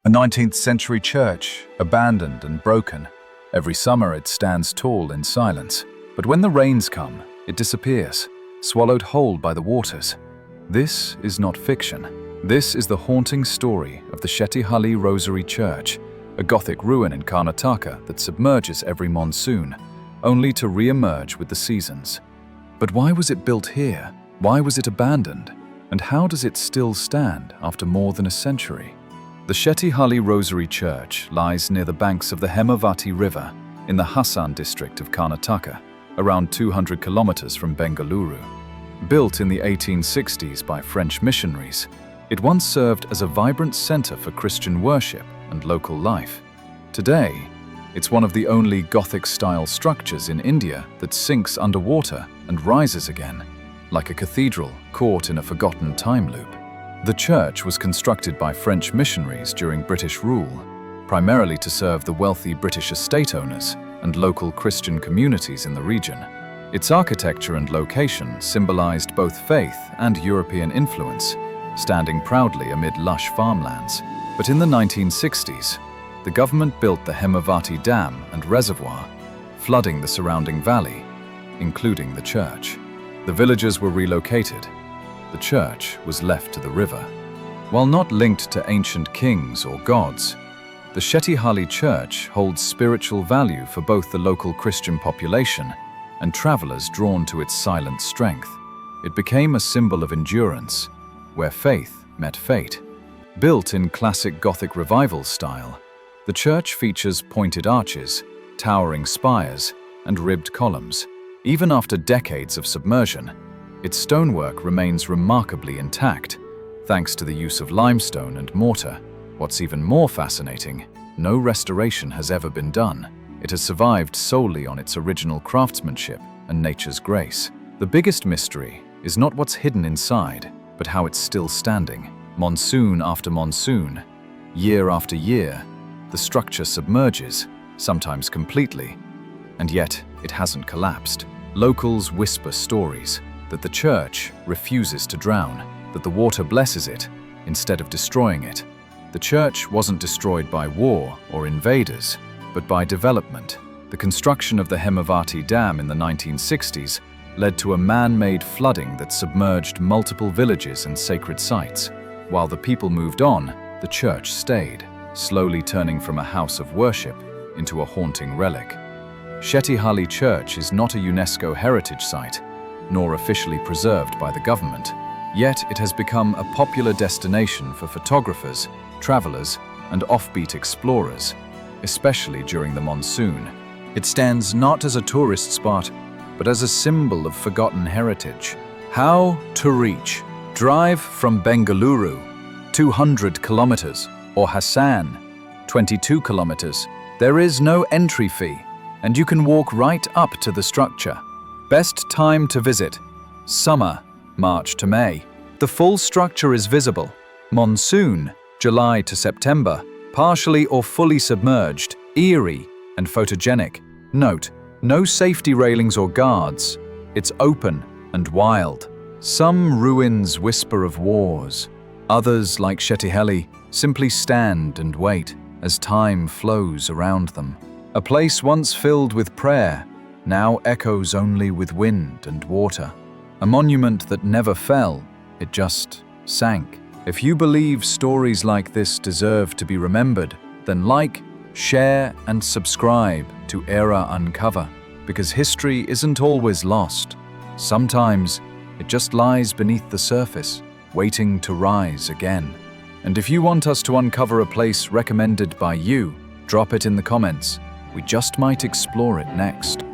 A 19th century church, abandoned and broken. Every summer it stands tall in silence, but when the rains come, it disappears, swallowed whole by the waters. This is not fiction. This is the haunting story of the Shettihalli Rosary Church, a Gothic ruin in Karnataka that submerges every monsoon, only to re-emerge with the seasons. But why was it built here? Why was it abandoned? And how does it still stand after more than a century? The Shettihalli Rosary Church lies near the banks of the Hemavati River in the Hassan district of Karnataka, around 200 kilometers from Bengaluru. Built in the 1860s by French missionaries, it once served as a vibrant center for Christian worship and local life. Today, it's one of the only Gothic-style structures in India that sinks underwater and rises again, like a cathedral caught in a forgotten time loop. The church was constructed by French missionaries during British rule, primarily to serve the wealthy British estate owners and local Christian communities in the region. Its architecture and location symbolized both faith and European influence, standing proudly amid lush farmlands. But in the 1960s, the government built the Hemavati Dam and reservoir, flooding the surrounding valley, including the church. The villagers were relocated. The church was left to the river. While not linked to ancient kings or gods, the Shettihalli Church holds spiritual value for both the local Christian population and travelers drawn to its silent strength. It became a symbol of endurance, where faith met fate. Built in classic Gothic revival style, the church features pointed arches, towering spires, and ribbed columns. Even after decades of submersion, its stonework remains remarkably intact, thanks to the use of limestone and mortar. What's even more fascinating, no restoration has ever been done. It has survived solely on its original craftsmanship and nature's grace. The biggest mystery is not what's hidden inside, but how it's still standing. Monsoon after monsoon, year after year, the structure submerges, sometimes completely, and yet it hasn't collapsed. Locals whisper stories that the church refuses to drown, that the water blesses it instead of destroying it. The church wasn't destroyed by war or invaders, but by development. The construction of the Hemavati Dam in the 1960s led to a man-made flooding that submerged multiple villages and sacred sites. While the people moved on, the church stayed, slowly turning from a house of worship into a haunting relic. Shettihalli Church is not a UNESCO heritage site, nor officially preserved by the government. Yet it has become a popular destination for photographers, travelers, and offbeat explorers, especially during the monsoon. It stands not as a tourist spot, but as a symbol of forgotten heritage. How to reach? Drive from Bengaluru, 200 kilometers, or Hassan, 22 kilometers. There is no entry fee, and you can walk right up to the structure. Best time to visit: summer, March to May. The full structure is visible. Monsoon, July to September, partially or fully submerged, eerie and photogenic. Note, no safety railings or guards. It's open and wild. Some ruins whisper of wars. Others, like Shettihalli, simply stand and wait as time flows around them. A place once filled with prayer now echoes only with wind and water. A monument that never fell, it just sank. If you believe stories like this deserve to be remembered, then like, share, and subscribe to Era Uncover, because history isn't always lost. Sometimes it just lies beneath the surface, waiting to rise again. And if you want us to uncover a place recommended by you, drop it in the comments. We just might explore it next.